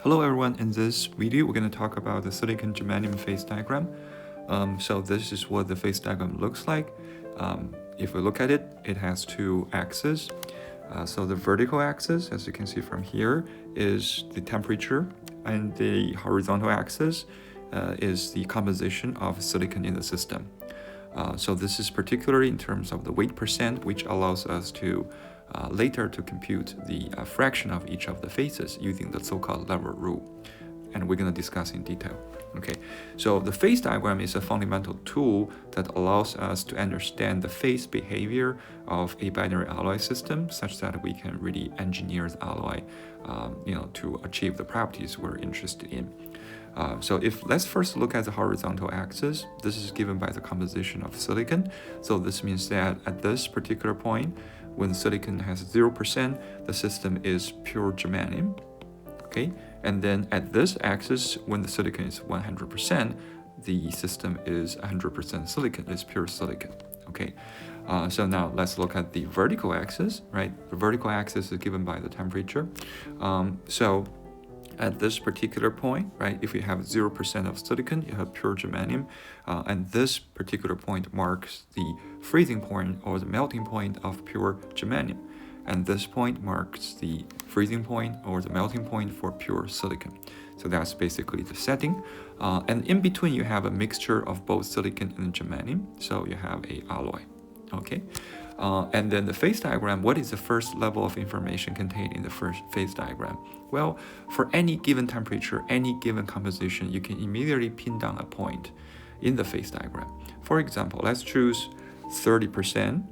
Hello everyone, in this video we're going to talk about the silicon germanium phase diagram. So this is what the phase diagram looks like. If we look at it, it has two axes. So the vertical axis, as you can see from here, is the temperature, and the horizontal axis is the composition of silicon in the system. So this is particularly in terms of the weight percent, which allows us to later to compute the fraction of each of the phases using the so-called level rule. And we're going to discuss in detail. Okay, so the phase diagram is a fundamental tool that allows us to understand the phase behavior of a binary alloy system such that we can really engineer the alloy to achieve the properties we're interested in. So let's first look at the horizontal axis. This is given by the composition of silicon. So this means that at this particular point, when silicon has 0%, the system is pure germanium. Okay, and then at this axis, when the silicon is 100%, the system is 100% silicon, it's pure silicon. Okay, so now let's look at the vertical axis, right? The vertical axis is given by the temperature. So at this particular point, right, if you have 0% of silicon, you have pure germanium, and this particular point marks the freezing point or the melting point of pure germanium. And this point marks the freezing point or the melting point for pure silicon. So that's basically the setting. And in between, you have a mixture of both silicon and germanium. So you have a alloy. Okay. And then the phase diagram, what is the first level of information contained in the first phase diagram? Well, for any given temperature, any given composition, you can immediately pin down a point in the phase diagram. For example, let's choose 30%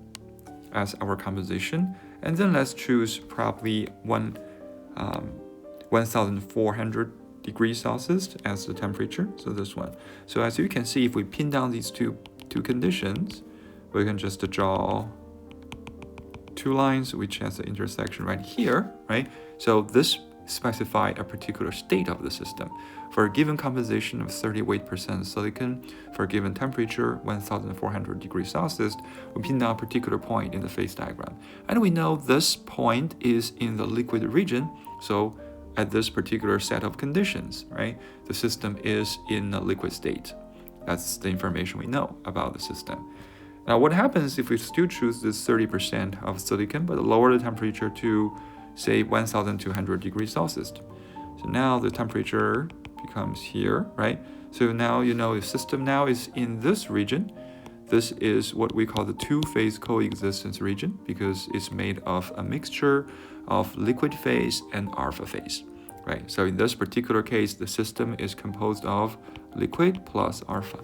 as our composition, and then let's choose probably 1400 degrees Celsius as the temperature, so this one. So as you can see, if we pin down these two conditions, we can just draw two lines which has the intersection right here, right? So this specify a particular state of the system. For a given composition of 38% silicon, for a given temperature, 1400 degrees Celsius, we pin down a particular point in the phase diagram. And we know this point is in the liquid region, so at this particular set of conditions, right, the system is in a liquid state. That's the information we know about the system. Now, what happens if we still choose this 30% of silicon, but lower the temperature to, say, 1200 degrees Celsius? So now the temperature becomes here, right? So now you know if system now is in this region, this is what we call the two-phase coexistence region because it's made of a mixture of liquid phase and alpha phase, right? So in this particular case, the system is composed of liquid plus alpha,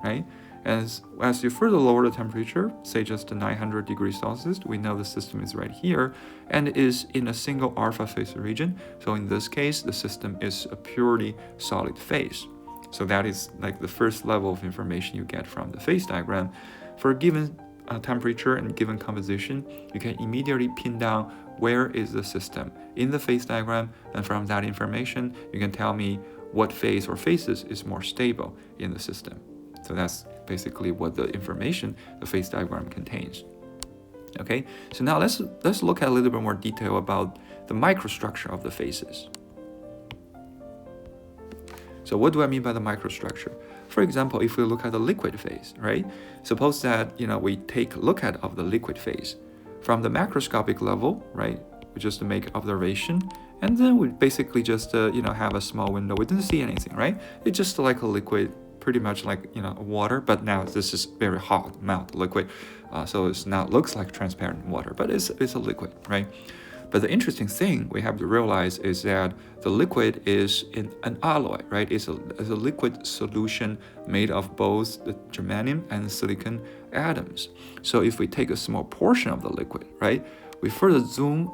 right? As you further lower the temperature, say just to 900 degrees Celsius, we know the system is right here and is in a single alpha phase region. So in this case, the system is a purely solid phase. So that is like the first level of information you get from the phase diagram. For a given temperature and given composition, you can immediately pin down where is the system in the phase diagram, and from that information, you can tell me what phase or phases is more stable in the system. So that's basically what the information the phase diagram contains. Okay, so now let's look at a little bit more detail about the microstructure of the phases. So what do I mean by the microstructure? For example, if we look at the liquid phase, right? Suppose that we take a look at of the liquid phase from the macroscopic level, right? We just make observation, and then we basically just have a small window. We didn't see anything, right? It's just like a liquid, pretty much like water, but now this is very hot, melt liquid, so it's not looks like transparent water, but it's a liquid, right? But the interesting thing we have to realize is that the liquid is in an alloy, right? It's a liquid solution made of both the germanium and silicon atoms. So if we take a small portion of the liquid, right, we further zoom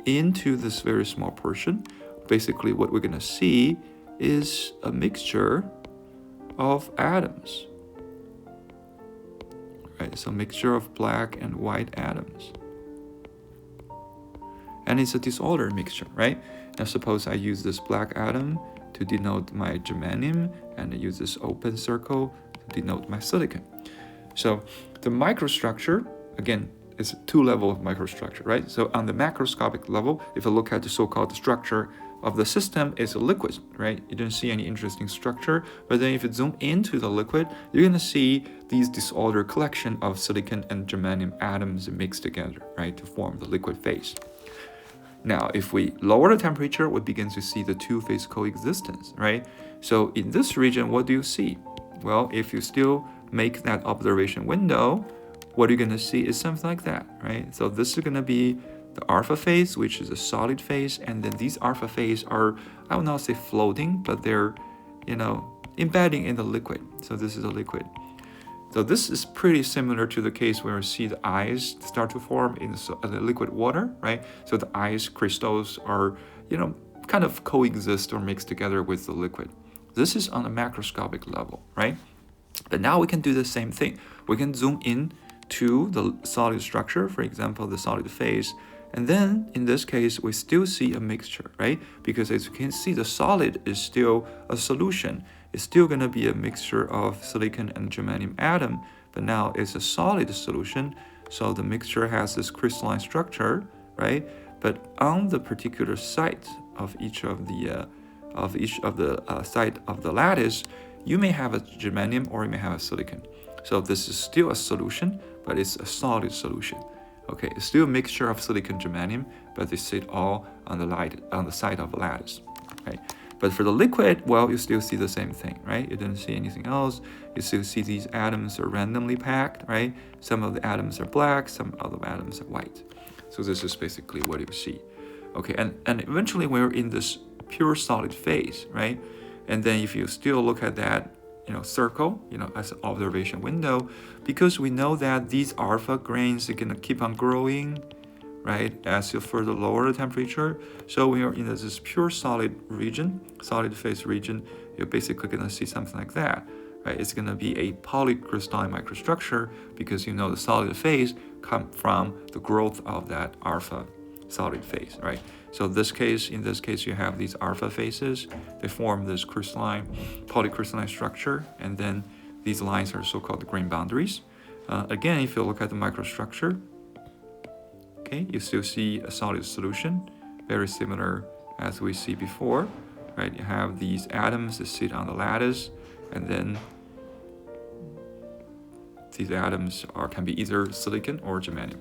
into this very small portion, basically what we're gonna see is a mixture of atoms, right? So mixture of black and white atoms, and it's a disordered mixture, right? Now suppose I use this black atom to denote my germanium, and I use this open circle to denote my silicon. So the microstructure, again, is two level of microstructure, right? So on the macroscopic level, if you look at the so-called structure of the system is a liquid, right? You don't see any interesting structure, but then if you zoom into the liquid, you're gonna see these disordered collection of silicon and germanium atoms mixed together, right, to form the liquid phase. Now, if we lower the temperature, we begin to see the two-phase coexistence, right? So in this region, what do you see? Well, if you still make that observation window, what you're gonna see is something like that, right? So this is gonna be the alpha phase, which is a solid phase, and then these alpha phase are, I will not say floating, but they're, embedding in the liquid. So this is a liquid. So this is pretty similar to the case where you see the ice start to form in the liquid water, right? So the ice crystals are, kind of coexist or mix together with the liquid. This is on a macroscopic level, right? But now we can do the same thing. We can zoom in to the solid structure, for example, the solid phase. And then in this case, we still see a mixture, right? Because as you can see, the solid is still a solution. It's still going to be a mixture of silicon and germanium atom, but now it's a solid solution. So the mixture has this crystalline structure, right? But on the particular site of each of the site of the lattice, you may have a germanium or you may have a silicon. So this is still a solution, but it's a solid solution. Okay, it's still a mixture of silicon germanium, but they sit all on the side of the lattice. Right? But for the liquid, well, you still see the same thing, right? You don't see anything else. You still see these atoms are randomly packed, right? Some of the atoms are black, some of the atoms are white. So this is basically what you see. Okay, and eventually we're in this pure solid phase, right? And then if you still look at that, circle, as an observation window, because we know that these alpha grains are gonna keep on growing, right, as you further lower the temperature. So when you're in this pure solid region, solid phase region, you're basically gonna see something like that, right? It's gonna be a polycrystalline microstructure because the solid phase come from the growth of that alpha solid phase, right? So in this case, you have these alpha phases. They form this polycrystalline structure, and then these lines are so-called the grain boundaries. Again, if you look at the microstructure, okay, you still see a solid solution, very similar as we see before, right? You have these atoms that sit on the lattice, and then these atoms can be either silicon or germanium.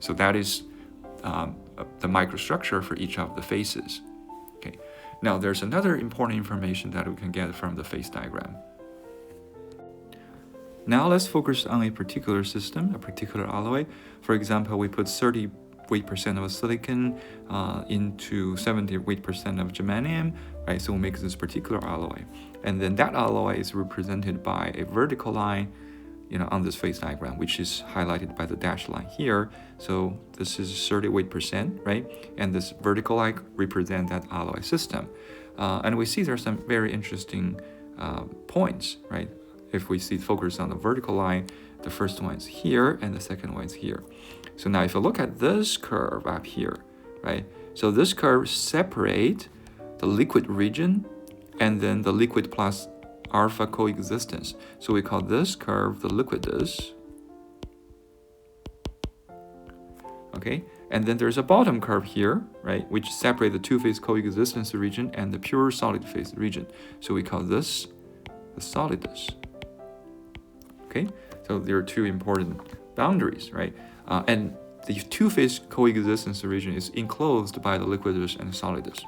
So that is the microstructure for each of the phases. Okay. Now there's another important information that we can get from the phase diagram. Now let's focus on a particular system, a particular alloy. For example, we put 30 weight percent of silicon into 70 weight percent of germanium, right? So we make this particular alloy. And then that alloy is represented by a vertical line on this phase diagram, which is highlighted by the dashed line here. So this is 30 weight percent, right? And this vertical line represents that alloy system. And we see there's some very interesting points, right? If we focus on the vertical line, the first one is here and the second one is here. So now if you look at this curve up here, right? So this curve separates the liquid region and then the liquid plus alpha coexistence. So we call this curve the liquidus. Okay, and then there's a bottom curve here, right, which separates the two-phase coexistence region and the pure solid phase region. So we call this the solidus. Okay, so there are two important boundaries, right? And the two-phase coexistence region is enclosed by the liquidus and the solidus.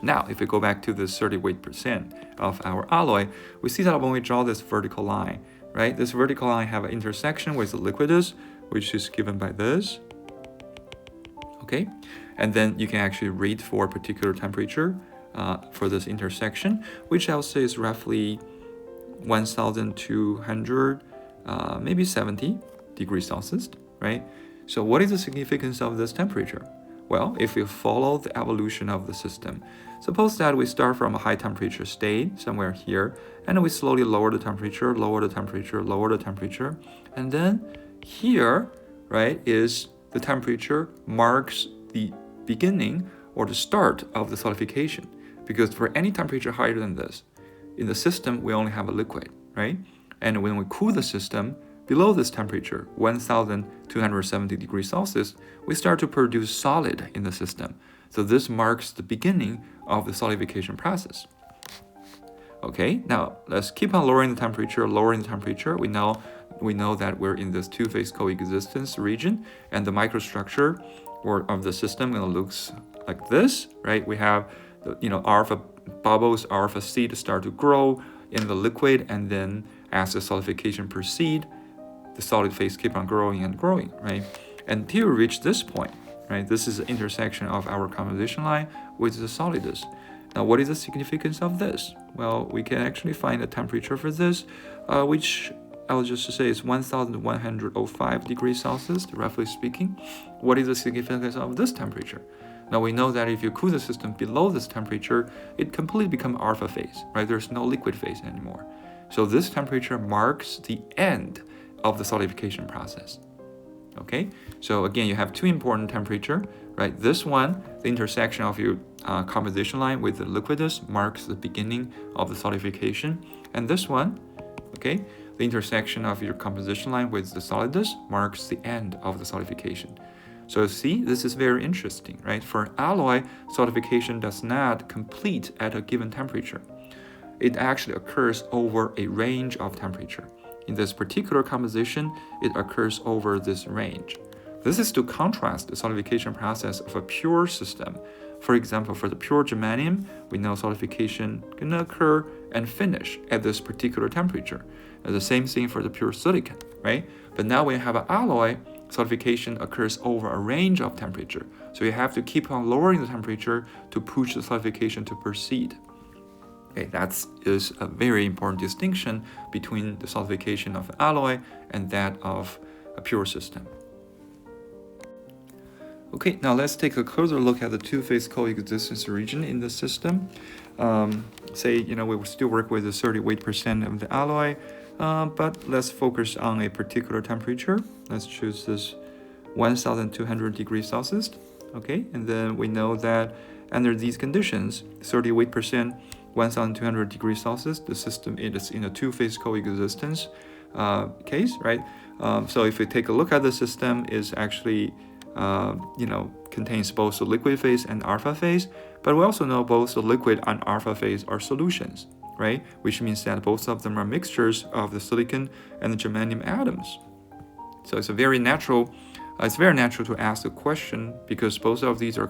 Now, if we go back to this 30 weight percent of our alloy, we see that when we draw this vertical line, right, this vertical line have an intersection with the liquidus, which is given by this. Okay, and then you can actually read for a particular temperature for this intersection, which I'll say is roughly 1,200, maybe 70 degrees Celsius, right? So what is the significance of this temperature? Well, if we follow the evolution of the system, suppose that we start from a high temperature state somewhere here, and we slowly lower the temperature, lower the temperature, lower the temperature, and then here, right, is the temperature marks the beginning or the start of the solidification. Because for any temperature higher than this, in the system, we only have a liquid, right? And when we cool the system below this temperature, 1,270 degrees Celsius, we start to produce solid in the system. So this marks the beginning of the solidification process. Okay, now let's keep on lowering the temperature, We know that we're in this two-phase coexistence region, and the microstructure of the system looks like this, right? We have the alpha bubbles, alpha seed start to grow in the liquid, and then as the solidification proceeds, the solid phase keep on growing and growing, right? Until we reach this point, right? This is the intersection of our composition line with the solidus. Now, what is the significance of this? Well, we can actually find a temperature for this, which I'll just say is 1105 degrees Celsius, roughly speaking. What is the significance of this temperature? Now, we know that if you cool the system below this temperature, it completely becomes alpha phase, right? There's no liquid phase anymore. So this temperature marks the end of the solidification process. Okay, so again, you have two important temperature, right? This one, the intersection of your composition line with the liquidus marks the beginning of the solidification, and this one, okay, the intersection of your composition line with the solidus marks the end of the solidification. So see, this is very interesting, right? For alloy, solidification does not complete at a given temperature. It actually occurs over a range of temperature. In this particular composition, it occurs over this range. This is to contrast the solidification process of a pure system. For example, for the pure germanium, we know solidification can occur and finish at this particular temperature. The same thing for the pure silicon, right? But now when you have an alloy, solidification occurs over a range of temperature. So you have to keep on lowering the temperature to push the solidification to proceed. Okay, that is a very important distinction between the solidification of alloy and that of a pure system. Okay, now let's take a closer look at the two-phase coexistence region in the system. Say, we will still work with the 38% of the alloy, but let's focus on a particular temperature. Let's choose this 1200 degrees Celsius. Okay, and then we know that under these conditions, 38%, 1200 degrees Celsius, the system is in a two-phase coexistence case, right? So if we take a look at the system, is actually contains both the liquid phase and alpha phase, but we also know both the liquid and alpha phase are solutions, right? Which means that both of them are mixtures of the silicon and the germanium atoms. So it's very natural to ask the question, because both of these are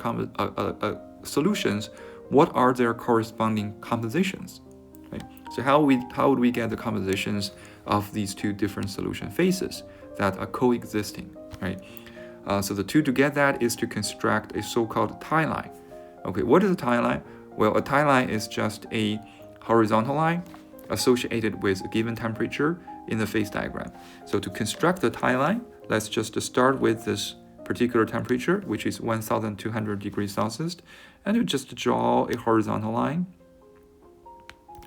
solutions, what are their corresponding compositions, right? So how would we get the compositions of these two different solution phases that are coexisting, right? So the two to get that is to construct a so-called tie line. Okay, what is a tie line? Well, a tie line is just a horizontal line associated with a given temperature in the phase diagram. So to construct the tie line, let's just start with this particular temperature, which is 1200 degrees Celsius, and you just draw a horizontal line.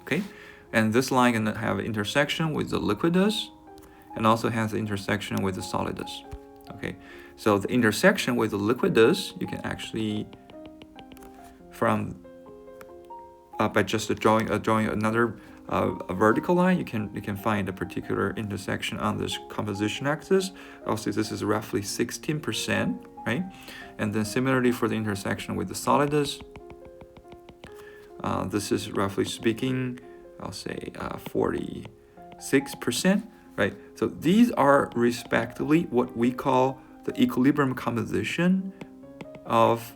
Okay, and this line can have an intersection with the liquidus, and also has an intersection with the solidus. Okay, so the intersection with the liquidus, you can actually by just drawing another a vertical line, you can find a particular intersection on this composition axis. Also, this is roughly 16%, right? And then similarly for the intersection with the solidus, this is roughly speaking, I'll say 46%, right? So these are respectively what we call the equilibrium composition of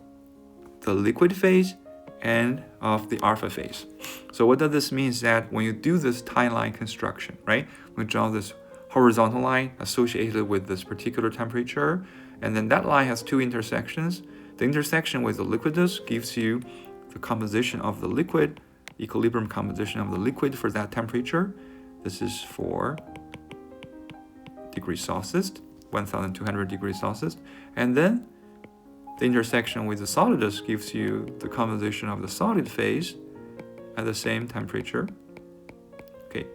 the liquid phase and of the alpha phase. So what does this mean is that when you do this tie line construction, right? We draw this horizontal line associated with this particular temperature, and then that line has two intersections. The intersection with the liquidus gives you the composition of the liquid, equilibrium composition of the liquid for that temperature. This is 4 degrees Celsius, 1200 degrees Celsius, and then the intersection with the solidus gives you the composition of the solid phase at the same temperature. Okay,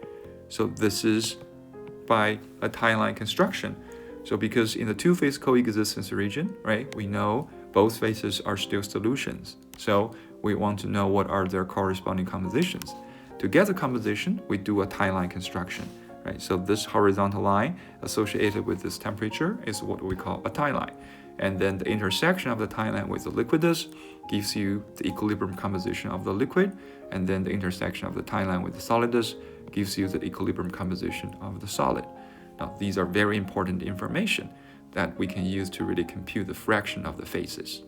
so this is by a tie line construction. So because in the two-phase coexistence region, right, we know both phases are still solutions. So we want to know what are their corresponding compositions. To get the composition, we do a tie line construction, right? So this horizontal line associated with this temperature is what we call a tie line. And then the intersection of the tie line with the liquidus gives you the equilibrium composition of the liquid, and then the intersection of the tie line with the solidus gives you the equilibrium composition of the solid. Now, these are very important information that we can use to really compute the fraction of the phases.